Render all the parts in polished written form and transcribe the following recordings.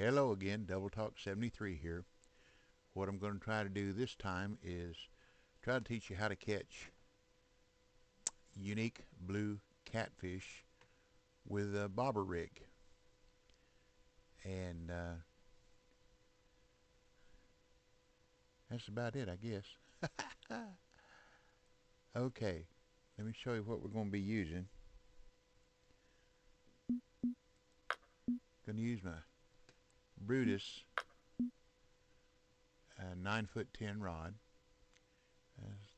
Hello again, Double Talk 73 here. What I'm going to try to do this time is try to teach you how to catch unique blue catfish with a bobber rig. And that's about it, I guess. Okay, let me show you what we're going to be using. Going to use my Brutus 9 foot 10 rod,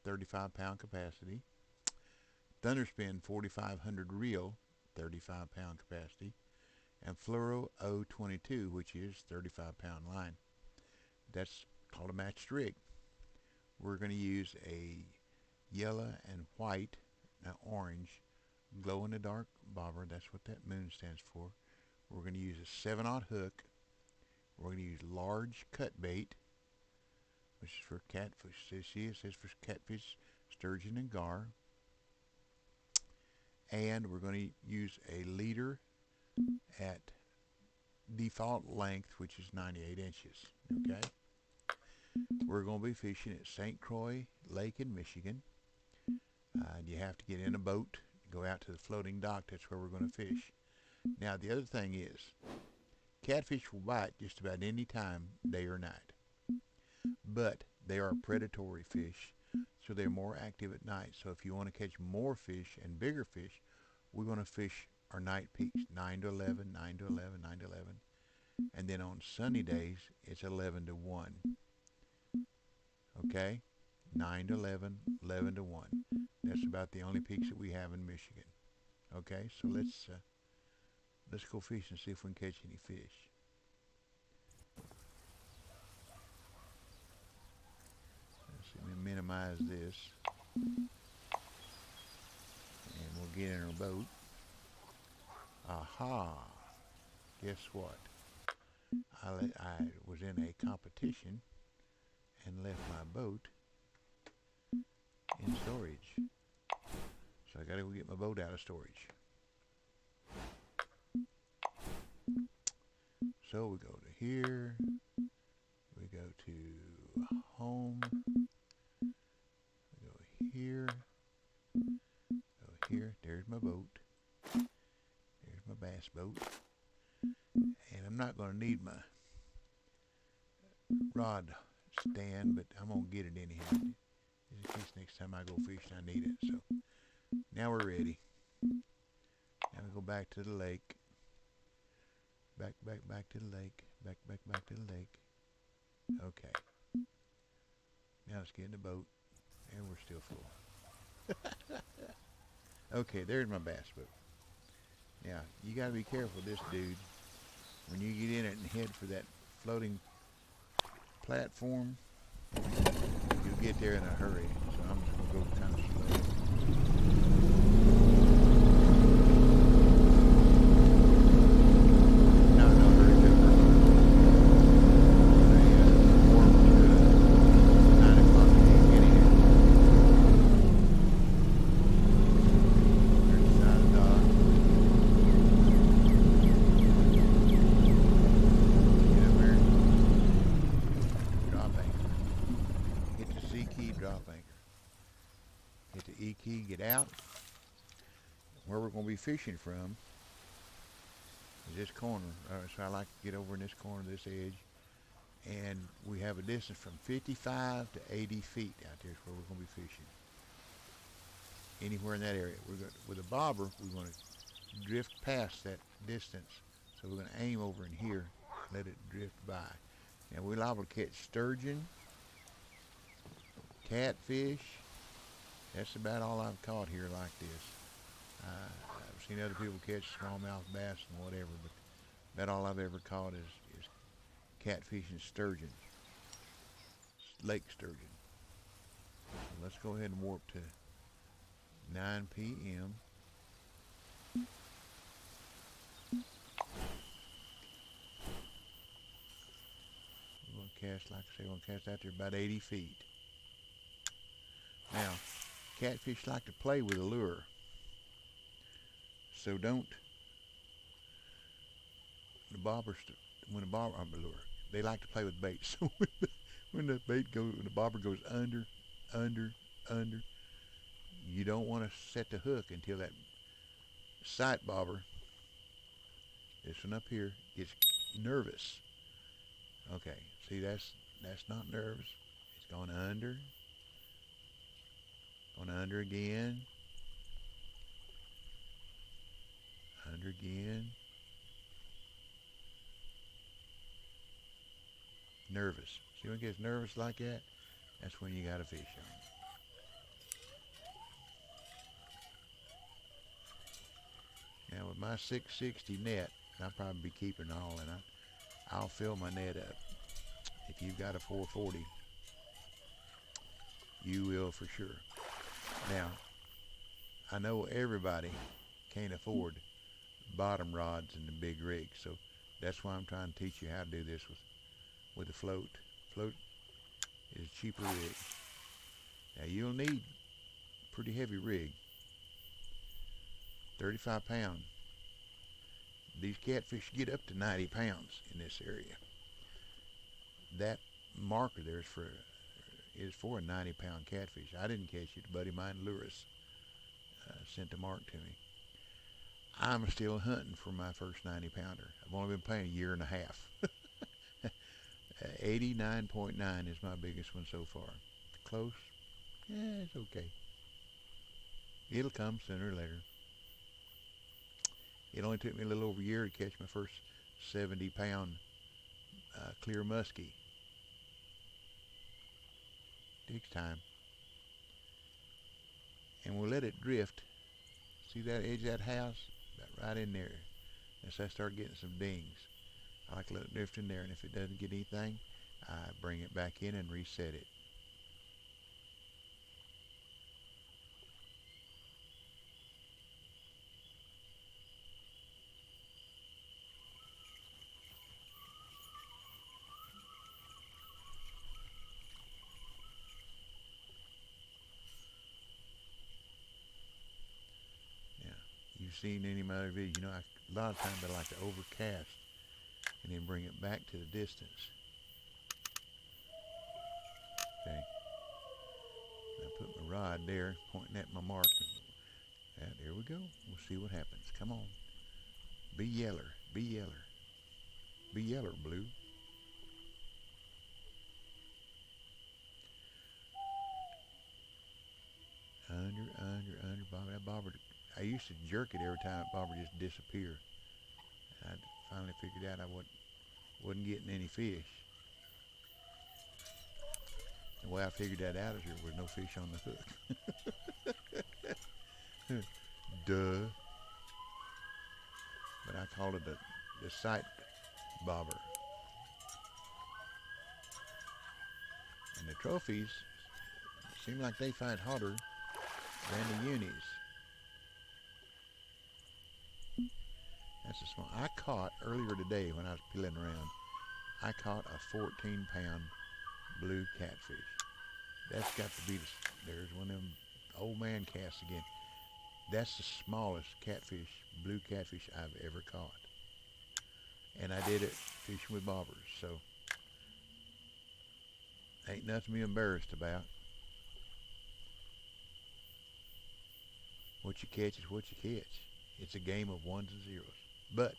35 pound capacity. Thunderspin 4500 reel, 35 pound capacity, and Fluoro 022, which is 35 pound line. That's called a matched rig. We're going to use a yellow and white, now orange, glow in the dark bobber. That's what that moon stands for. We're going to use a 7/0 hook. We're going to use large cut bait, which is for catfish. It says for catfish, sturgeon, and gar. And we're going to use a leader at default length, which is 98 inches. Okay. We're going to be fishing at St. Croix Lake in Michigan. You have to get in a boat, go out to the floating dock. That's where we're going to fish. Now, the other thing is, catfish will bite just about any time, day or night. But they are predatory fish, so they're more active at night. So if you want to catch more fish and bigger fish, we're going to fish our night peaks, 9 to 11, 9 to 11, 9 to 11. And then on sunny days, it's 11 to 1. Okay? 9 to 11, 11 to 1. That's about the only peaks that we have in Michigan. Okay, so let's go fish and see if we can catch any fish. Let me minimize this, and we'll get in our boat. Aha! Guess what? I was in a competition and left my boat in storage. So I gotta go get my boat out of storage. So we go to here, we go to home, we go here, there's my boat, there's my bass boat, and I'm not gonna need my rod stand, but I'm gonna get it anyhow, in case next time I go fishing I need it. So now we're ready. Now we go back to the lake. Back to the lake. Back to the lake. Okay. Now let's get in the boat. And we're still full. Okay, there's my bass boat. Now, you gotta be careful with this, dude. When you get in it and head for that floating platform, you'll get there in a hurry. So I'm just gonna go kind of slow. Drop anchor. Hit the E key, get out. Where we're going to be fishing from is this corner. So I like to get over in this corner, this edge. And we have a distance from 55 to 80 feet out there is where we're going to be fishing. Anywhere in that area. With a bobber, we're going to drift past that distance. So we're going to aim over in here, let it drift by. Now we're liable to catch sturgeon, catfish. That's about all I've caught here like this. I've seen other people catch smallmouth bass and whatever, but about all I've ever caught is catfish and sturgeon, lake sturgeon. So let's go ahead and warp to 9 p.m. We're going to cast, like I say, we're going to cast out there about 80 feet. Now, catfish like to play with a lure, so don't, the when a bobber, they like to play with bait. So when the bait goes, when the bobber goes under, under, under, you don't want to set the hook until that sight bobber, this one up here, gets nervous. Okay, see that's not nervous. It's going under again, under again, nervous. See when it gets nervous like that? That's when you got a fish on. Now with my 660 net, I'll probably be keeping all, and I'll fill my net up. If you've got a 440, you will for sure. Now, I know everybody can't afford bottom rods and the big rig, so that's why I'm trying to teach you how to do this with a float. Float is a cheaper rig. Now you'll need a pretty heavy rig, 35 pound. These catfish get up to 90 pounds in this area. That marker there is for a 90 pound catfish. I didn't catch it. A buddy of mine, Lewis, sent the mark to me. I'm still hunting for my first 90 pounder. I've only been playing a year and a half. 89.9 is my biggest one so far. Close? Yeah, it's okay. It'll come sooner or later. It only took me a little over a year to catch my first 70 pound clear muskie. Takes time. And we'll let it drift. See that edge of that house? About right in there. As I start getting some dings, I like to let it drift in there, and if it doesn't get anything, I bring it back in and reset it. Yeah, you've seen any of my other videos, a lot of times I like to overcast and then bring it back to the distance. Okay. I put my rod there, pointing at my mark. And there we go. We'll see what happens. Come on. Be yeller. Be yeller. Be yeller, blue. Under, bobber. That bobber, I used to jerk it every time that bobber just disappeared. I finally figured out I wasn't getting any fish. The way I figured that out is there was no fish on the hook. Duh. But I called it the sight bobber. And the trophies seem like they fight harder than the unis. That's a small. I caught earlier today when I was peeling around. I caught a 14-pound blue catfish. That's got to be there's one of them old man casts again. That's the smallest catfish, blue catfish I've ever caught. And I did it fishing with bobbers, so ain't nothing to be embarrassed about. What you catch is what you catch. It's a game of ones and zeros. But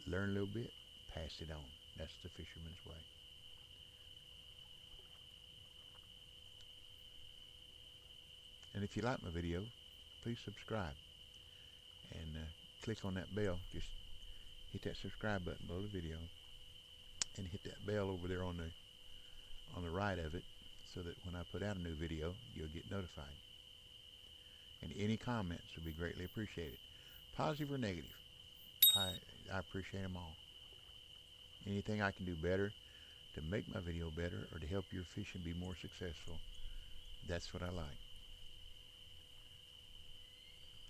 learn a little bit, pass it on. That's the fisherman's way. And if you like my video, please subscribe and click on that bell. Just hit that subscribe button below the video and hit that bell over there on the right of it, so that when I put out a new video, you'll get notified. And any comments would be greatly appreciated, positive or negative. I appreciate them all. Anything I can do better to make my video better or to help your fishing be more successful, that's what I like.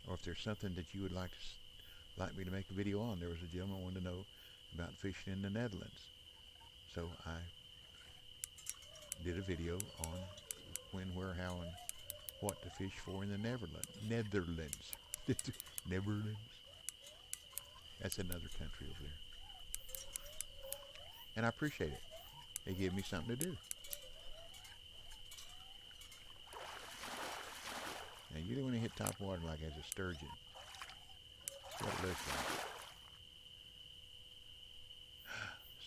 Or if there's something that you would like me to make a video on. There was a gentleman who wanted to know about fishing in the Netherlands, so I did a video on when, where, how, and what to fish for in the Netherlands. Netherlands. That's another country over there. and I appreciate it. They give me something to do. Now, usually when they hit top water like as a sturgeon, that's what it looks like.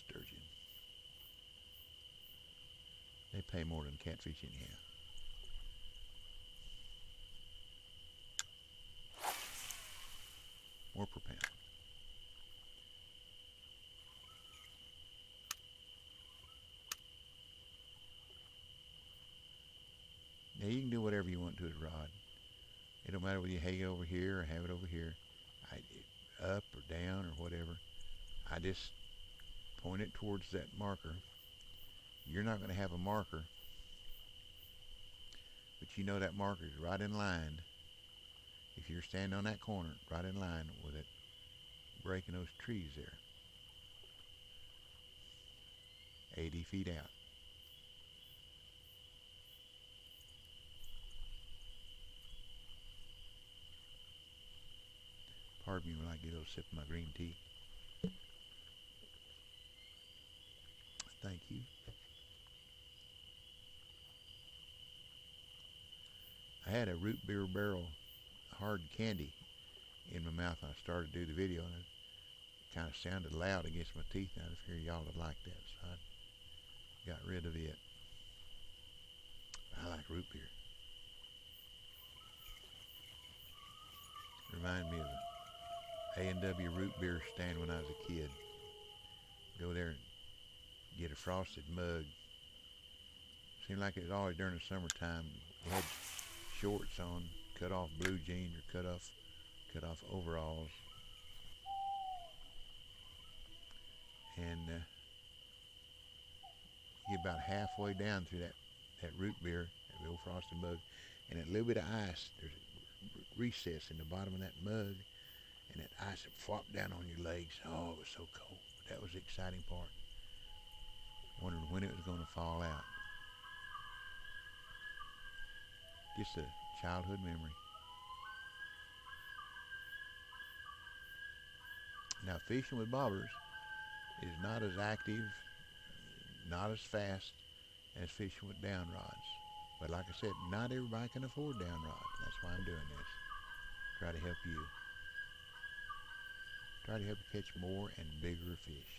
Sturgeon. They pay more than catfish anyhow. More per pound. Now you can do whatever you want to his rod. It don't matter whether you hang it over here or have it over here, up or down or whatever. I just point it towards that marker. You're not going to have a marker, but you know that marker is right in line. If you're standing on that corner, right in line with it, breaking those trees there, 80 feet out. Pardon me when I get a little sip of my green tea. Thank you. I had a root beer barrel hard candy in my mouth when I started to do the video, and it kind of sounded loud against my teeth, and I figured y'all would like that, so I got rid of it. I like root beer. Remind me of an A&W root beer stand when I was a kid. Go there and get a frosted mug. Seemed like it was always during the summertime. You had shorts on, cut off blue jeans or cut off overalls, and you get about halfway down through that root beer, that old frosted mug, and a little bit of ice. There's a recess in the bottom of that mug, and that ice would flop down on your legs. Oh, it was so cold. But that was the exciting part. Wondering when it was going to fall out. Just a childhood memory. Now, fishing with bobbers is not as active, not as fast as fishing with down rods. But like I said, not everybody can afford down rods. That's why I'm doing this. Try to help you. Try to help you catch more and bigger fish.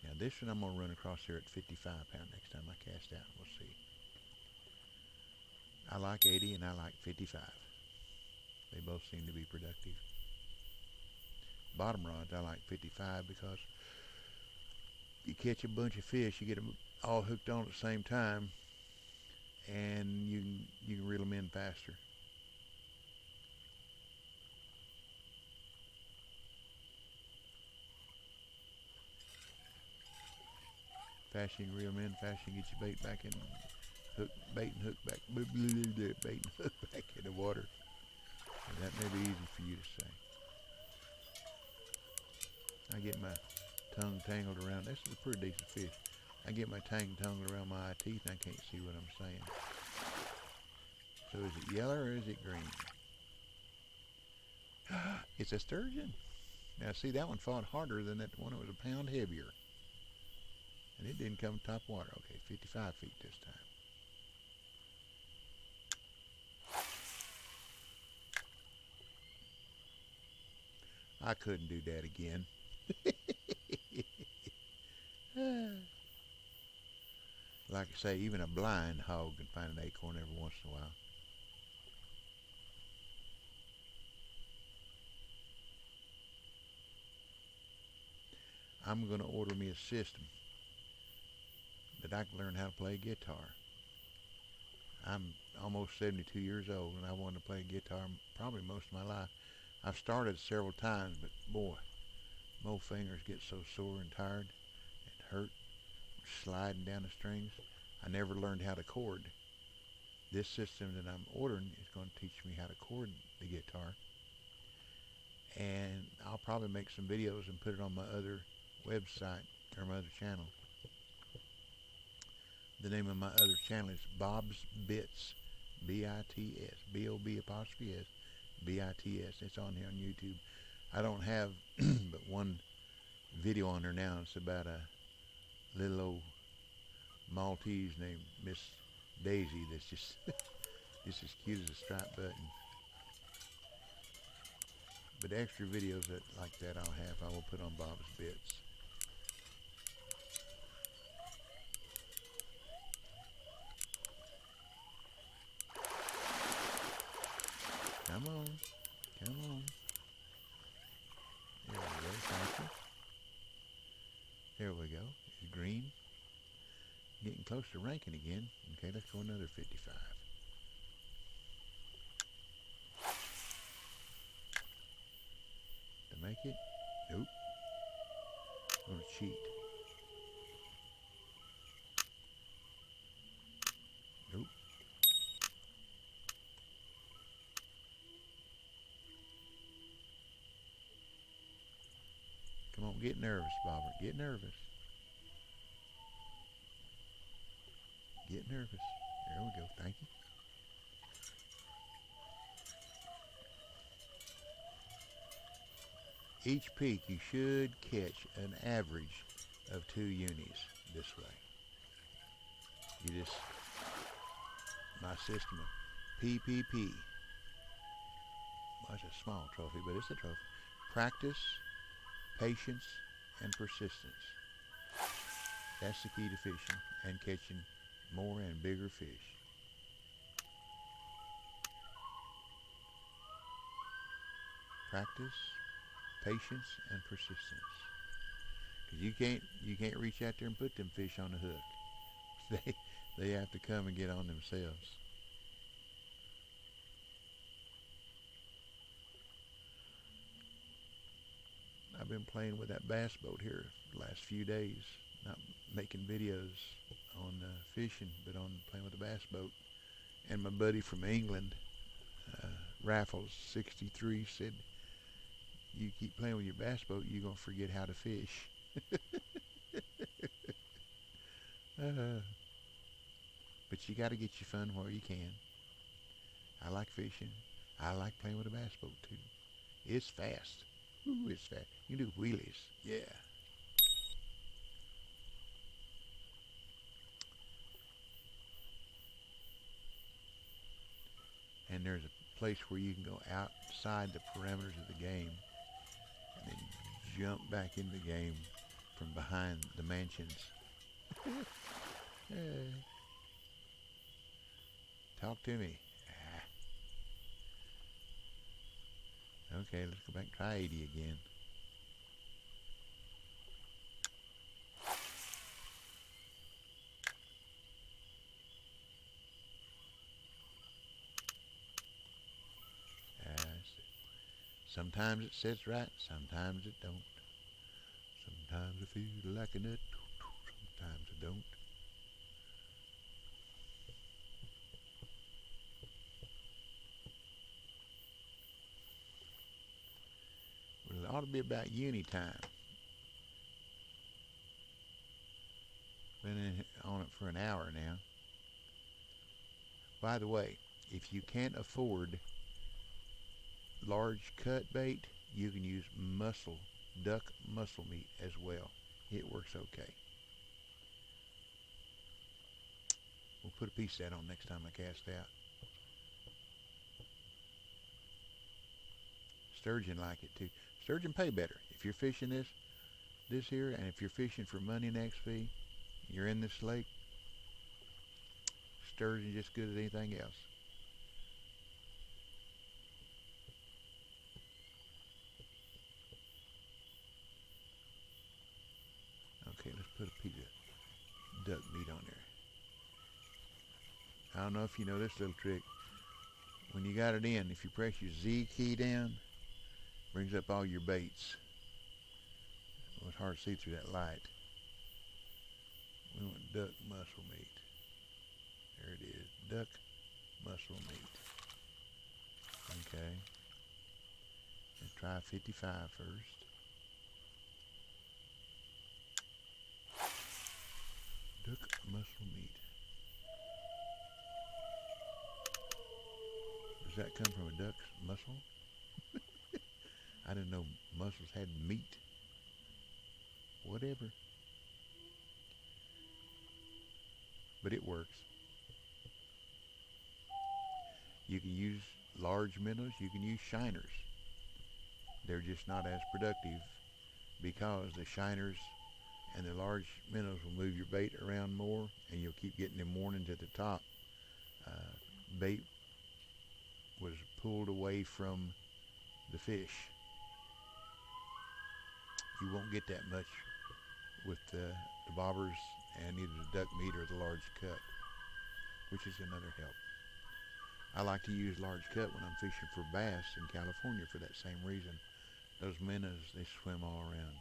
Now this one I'm going to run across here at 55 pound next time I cast out. We'll see. I like 80 and I like 55. They both seem to be productive. Bottom rods I like 55 because you catch a bunch of fish, you get them all hooked on at the same time, and you can reel them in faster. Faster you can reel them in, faster you can get your bait back in, bait and hook back, bait and hook back in the water. And that may be easy for you to say. I get my tongue tangled around. This is a pretty decent fish. I get my tongue tangled around my eye teeth and I can't see what I'm saying. So is it yellow or is it green? It's a sturgeon. Now see, that one fought harder than that one that was a pound heavier. And it didn't come top water. Okay, 55 feet this time. I couldn't do that again. Like I say, even a blind hog can find an acorn every once in a while. I'm going to order me a system that I can learn how to play guitar. I'm almost 72 years old and I wanted to play guitar probably most of my life. I've started several times, but boy, my fingers get so sore and tired and hurt sliding down the strings. I never learned how to chord. This system that I'm ordering is going to teach me how to chord the guitar. And I'll probably make some videos and put it on my other website or my other channel. The name of my other channel is Bob's Bits, B-I-T-S, B-O-B apostrophe S, BITS. It's on here on YouTube. I don't have but one video on there now. It's about a little old Maltese named Miss Daisy that's just just as cute as a striped button. But extra videos like that I will put on Bob's Bits. Come on. Come on. There we go. Thank you. There we go. It's green. Getting close to ranking again. Okay, let's go another 55. To make it? Nope. I'm going to cheat. Nope. Come on, get nervous, Bobber. Get nervous. Get nervous. There we go. Thank you. Each peak you should catch an average of 2 unis this way. You just, my system of PPP. Well, it's a small trophy, but it's a trophy. Practice, patience, and persistence. That's the key to fishing and catching more and bigger fish. Practice, patience, and persistence. Because you can't reach out there and put them fish on the hook. They have to come and get on themselves. I've been playing with that bass boat here the last few days, not making videos on fishing, but on playing with the bass boat. And my buddy from England, Raffles 63, said, "You keep playing with your bass boat, you're gonna forget how to fish." But you got to get your fun where you can. I like fishing. I like playing with a bass boat too. It's fast. Ooh, it's fast. You can do wheelies. Yeah. And there's a place where you can go outside the parameters of the game and then jump back in the game from behind the mansions. Talk to me. Okay, let's go back and try 80 again. Sometimes it sits right, sometimes it don't. Sometimes I feel like a nut, sometimes I don't. Well, it ought to be about uni time. Been on it for an hour now. By the way, if you can't afford large cut bait, you can use duck muscle meat as well. It works okay. We'll put a piece of that on next time I cast out. Sturgeon like it too. Sturgeon pay better. If you're fishing this here, and if you're fishing for money next fee, you're in this lake, sturgeon just good as anything else. Okay, let's put a piece of duck meat on there. I don't know if you know this little trick. When you got it in, if you press your Z key down, brings up all your baits. Well, it's hard to see through that light. We want duck muscle meat. There it is, duck muscle meat. Okay. Let's try 55 first. Duck muscle meat. Does that come from a duck's muscle? I didn't know mussels had meat. Whatever. But it works. You can use large minnows. You can use shiners. They're just not as productive because the shiners and the large minnows will move your bait around more, and you'll keep getting them warnings at the top. Bait was pulled away from the fish. You won't get that much with the bobbers and either the duck meat or the large cut, which is another help. I like to use large cut when I'm fishing for bass in California for that same reason. Those minnows, they swim all around.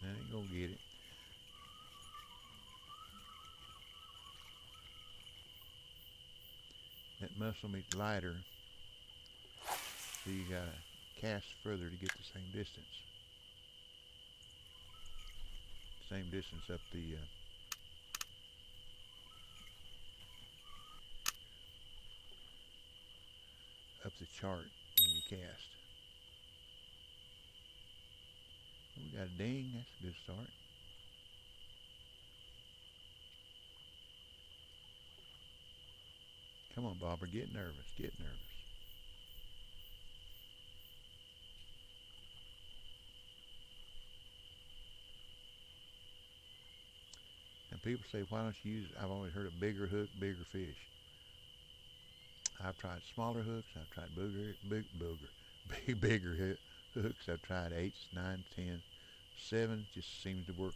That ain't gonna get it. That mussel meat's lighter, so you gotta cast further to get the same distance. Same distance up the chart when you cast. We got a ding. That's a good start. Come on, Bobber. Get nervous. Get nervous. And people say, why don't you use, I've always heard of bigger hook, bigger fish. I've tried smaller hooks. I've tried bigger hooks. I've tried 8s, 9s, 10s. 7s just seems to work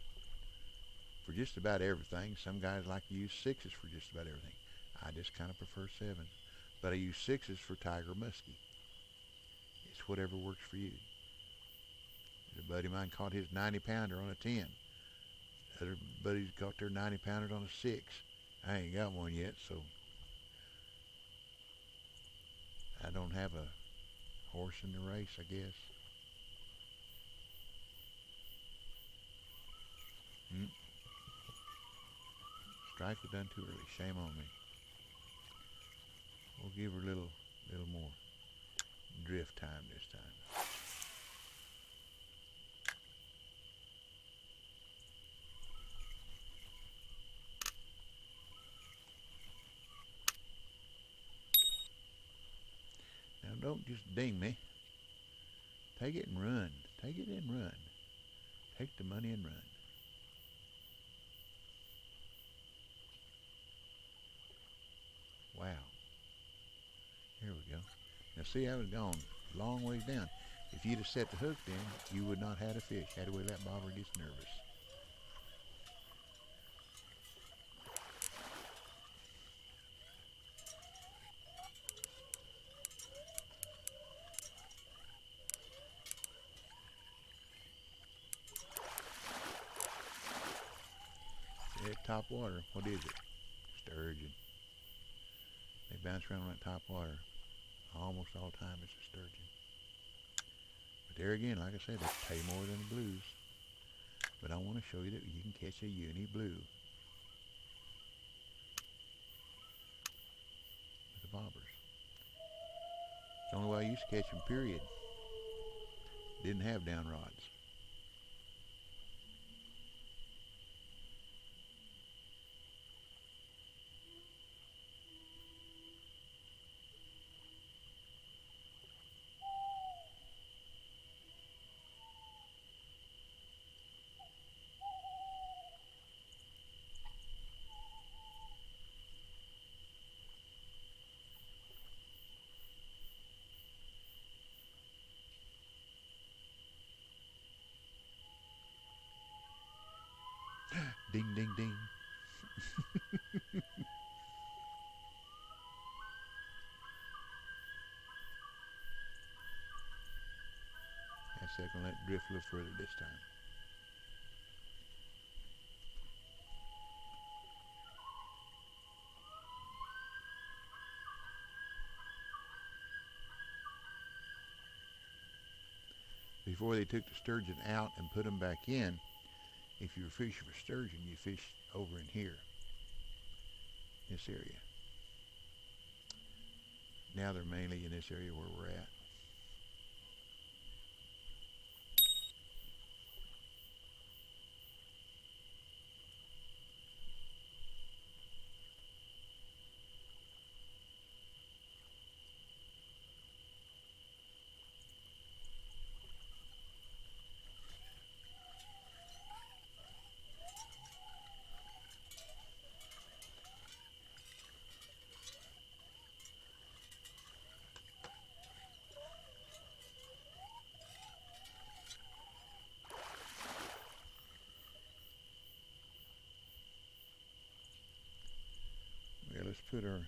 for just about everything. Some guys like to use 6s for just about everything. I just kind of prefer 7s. But I use 6s for tiger muskie. It's whatever works for you. A buddy of mine caught his 90-pounder on a 10. Other buddies caught their 90-pounders on a 6. I ain't got one yet, so I don't have a horse in the race, I guess. Strike was done too early. Shame on me. We'll give her a little more drift time this time. Now don't just ding me. Take it and run. Take it and run. Take the money and run. Wow. Here we go. Now see, I was gone a long ways down. If you'd have set the hook then, you would not have had a fish. Had to wait that bobber gets nervous. At top water, what is it? Sturgeon. They bounce around on that top water. Almost all the time it's a sturgeon. But there again, like I said, they pay more than the blues. But I want to show you that you can catch a uni blue with the bobbers. It's the only way I used to catch them, period. Didn't have down rods. Ding, ding, ding. That's going to let it drift a little further this time. before they took the sturgeon out and put them back in, if you were fishing for sturgeon, you fish over in here, this area. Now they're mainly in this area where we're at. Yeah, let's put our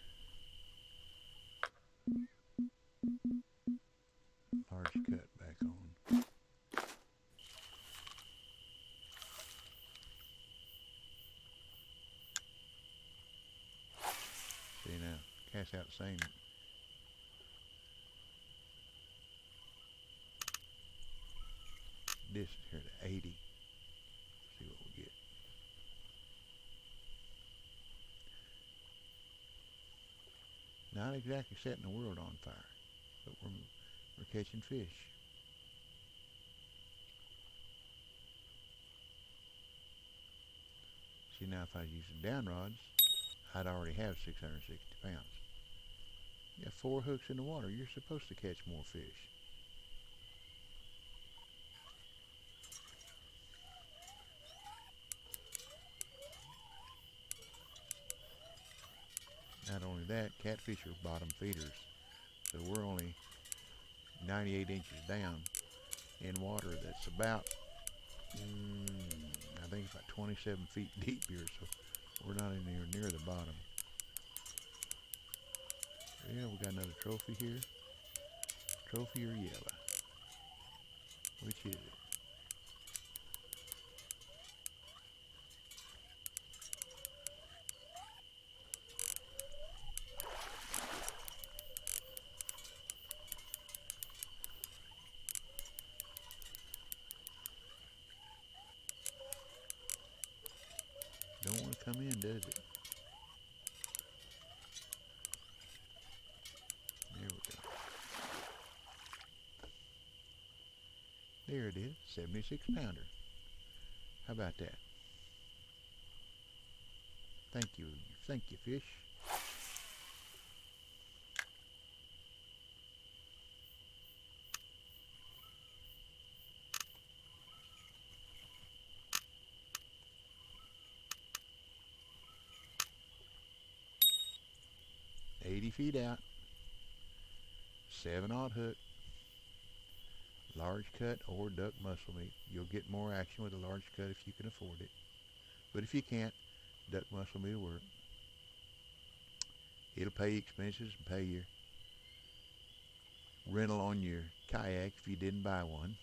large cut back on. See now, cast out the same distance here to 80. See what we get. Not exactly setting the world on fire, but we're catching fish. See now, if I was using down rods, I'd already have 660 pounds. You have 4 hooks in the water. You're supposed to catch more fish. Not only that, catfish are bottom feeders. So we're only 98 inches down in water that's about, I think it's about 27 feet deep here, so we're not anywhere near the bottom. Yeah, we got another trophy here. Trophy or yellow? Which is it? Don't want to come in, does it? There we go. There it is, 76 pounder. How about that? Thank you, fish. $80 feet out, 7/0 hook, large cut or duck muscle meat. You'll get more action with a large cut if you can afford it. But if you can't, duck muscle meat will work. It'll pay your expenses and pay your rental on your kayak if you didn't buy one.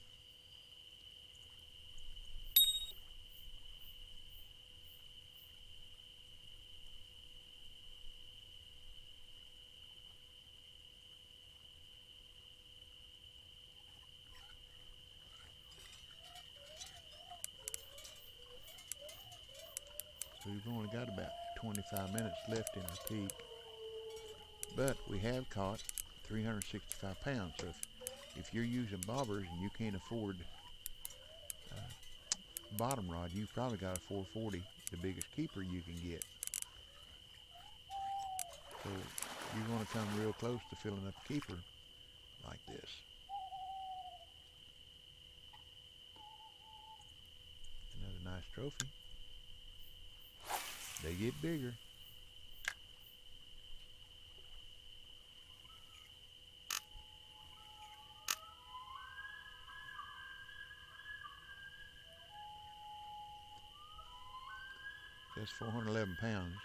So we've only got about 25 minutes left in our peak. But we have caught 365 pounds. So if you're using bobbers and you can't afford bottom rod, you've probably got a 440, the biggest keeper you can get. So you're going to come real close to filling up a keeper like this. Another nice trophy. They get bigger. That's 411 pounds.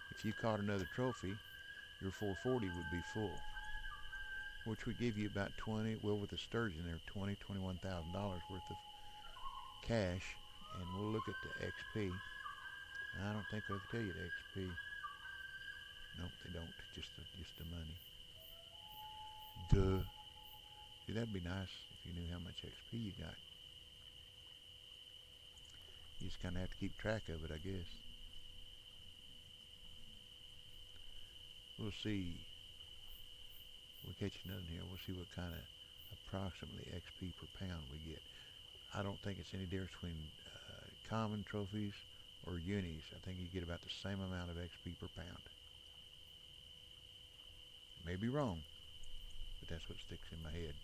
If you caught another trophy, your 440 would be full, which would give you about 20, well with the sturgeon there, $21,000 worth of cash. And we'll look at the XP. I don't think they can tell you the XP. Nope, they don't. Just the money. Duh. See, that'd be nice if if you knew how much XP you got. You just kind of have to keep track of it, I guess. We'll see. We'll catch another here. We'll see what kind of approximately XP per pound we get. I don't think it's any difference between common trophies or unis. I think you get about the same amount of XP per pound. May be wrong, but that's what sticks in my head.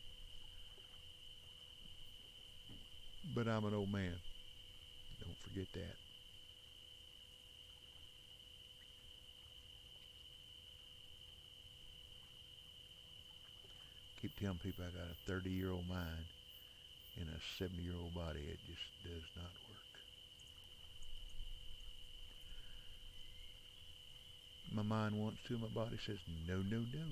But I'm an old man. Don't forget that. Keep telling people I got a 30-year-old mind in a 70-year-old body. It just does not work. My mind wants to, my body says no, no, no.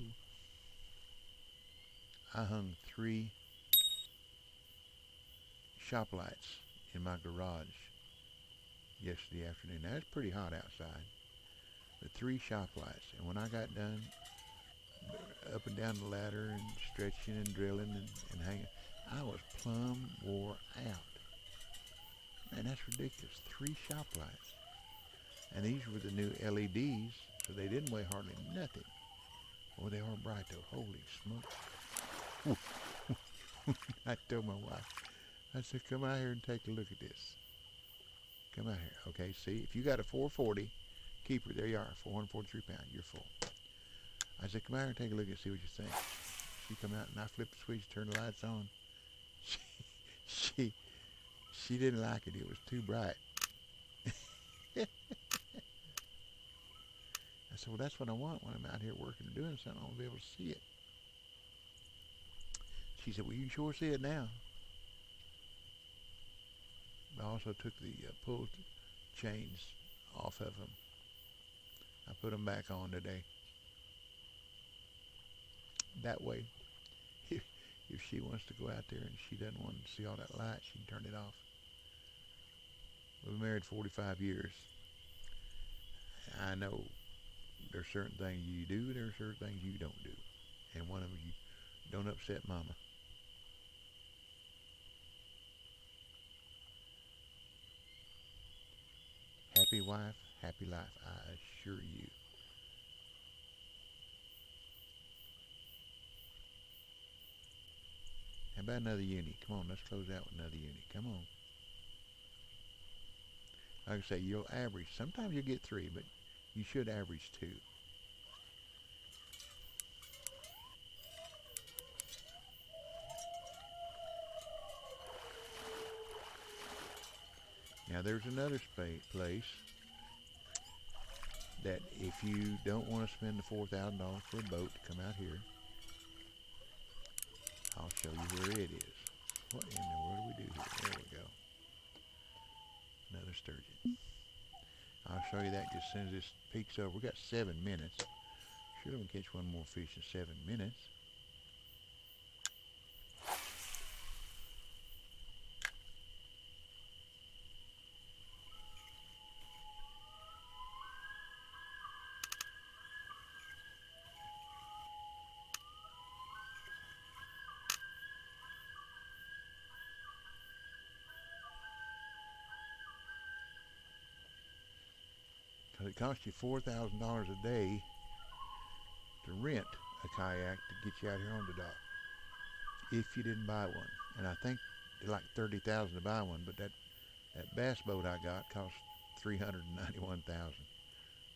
I hung 3 shop lights in my garage yesterday afternoon. Now, it's pretty hot outside, but 3 shop lights. And when I got done up and down the ladder and stretching and drilling and hanging, I was plumb wore out. Man, that's ridiculous. 3 shop lights. And these were the new LEDs, so they didn't weigh hardly nothing. Boy, they are bright though. Holy smoke. I told my wife, I said, come out here and take a look at this. Come out here. Okay, see, if you got a 440 keeper, there you are, 443 pounds, you're full. I said, come out here and take a look and see what you think. She come out and I flipped the switch, turned the lights on. She didn't like it. It was too bright. I said, well, that's what I want when I'm out here working or doing something. I want to be able to see it. She said, well, you can sure see it now. I also took the pull chains off of them. I put them back on today. That way, if she wants to go out there and she doesn't want to see all that light, she can turn it off. We've been married 45 years. I know there's certain things you do, there's certain things you don't do. And one of them, you don't upset mama. Happy wife, happy life, I assure you. How about another uni? Come on, let's close out with another uni. Come on. Like I say, you'll average. Sometimes you'll get 3, but you should average 2. Now there's another place that if you don't want to spend the $4,000 for a boat to come out here, I'll show you where it is. What in the world do we do here? There we go. Another sturgeon. I'll show you that just as soon as this peaks over. We got 7 minutes. Sure, we can catch one more fish in 7 minutes. Because it costs you $4,000 a day to rent a kayak to get you out here on the dock. If you didn't buy one, and I think they're like $30,000 to buy one, but that bass boat I got cost $391,000.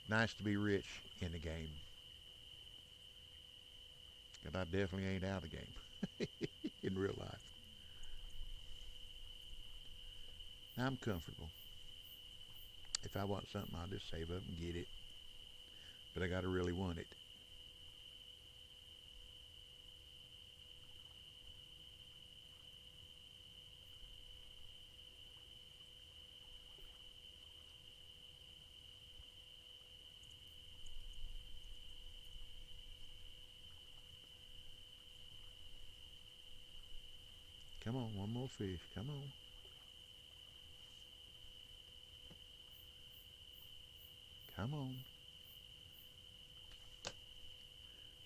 Nice to be rich in the game, because I definitely ain't out of the game in real life. Now I'm comfortable. If I want something, I'll just save up and get it, but I got to really want it. Come on, one more fish. Come on. Come on.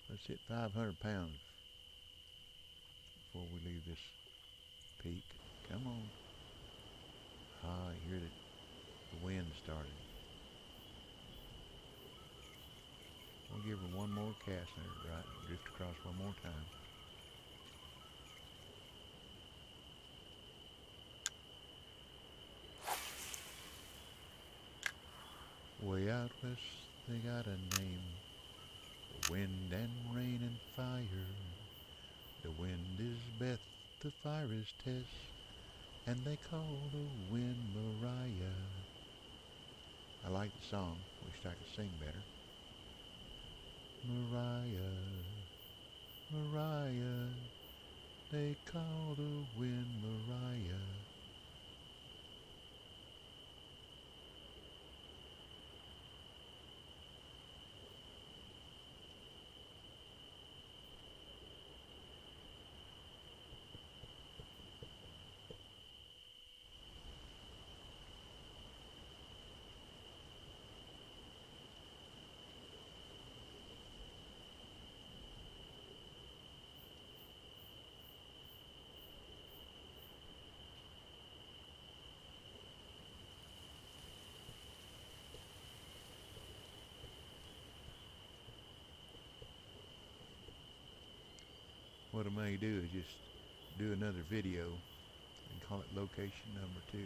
Let's hit 500 pounds before we leave this peak. Come on. Ah, you hear the wind started. We'll give her one more cast, let her right, drift across one more time. Way out west, they got a name for wind and rain and fire. The wind is Beth, the fire is Tess, and they call the wind Mariah. I like the song. Wished I could sing better. Mariah, Mariah, they call the wind Mariah. What I may do is just do another video and call it location number 2.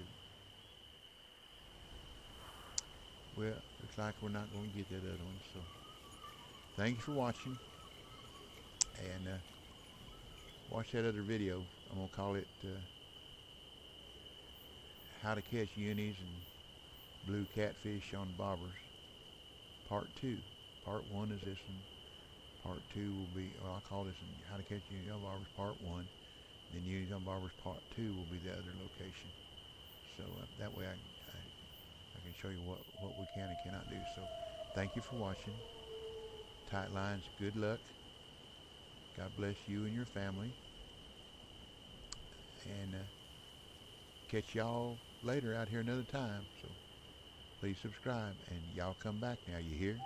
Well, looks like we're not going to get that other one, so thank you for watching, and watch that other video. I'm going to call it How to Catch Unis and Blue Catfish on Bobbers, Part 2. Part 1 is this one. Part 2 will be, well, I'll call this one How to Catch Unis on Bobbers Part 1. Then Unis on Bobbers Part 2 will be the other location. So that way I can show you what we can and cannot do. So thank you for watching. Tight lines, good luck. God bless you and your family. And catch y'all later out here another time. So please subscribe, and y'all come back now, you hear?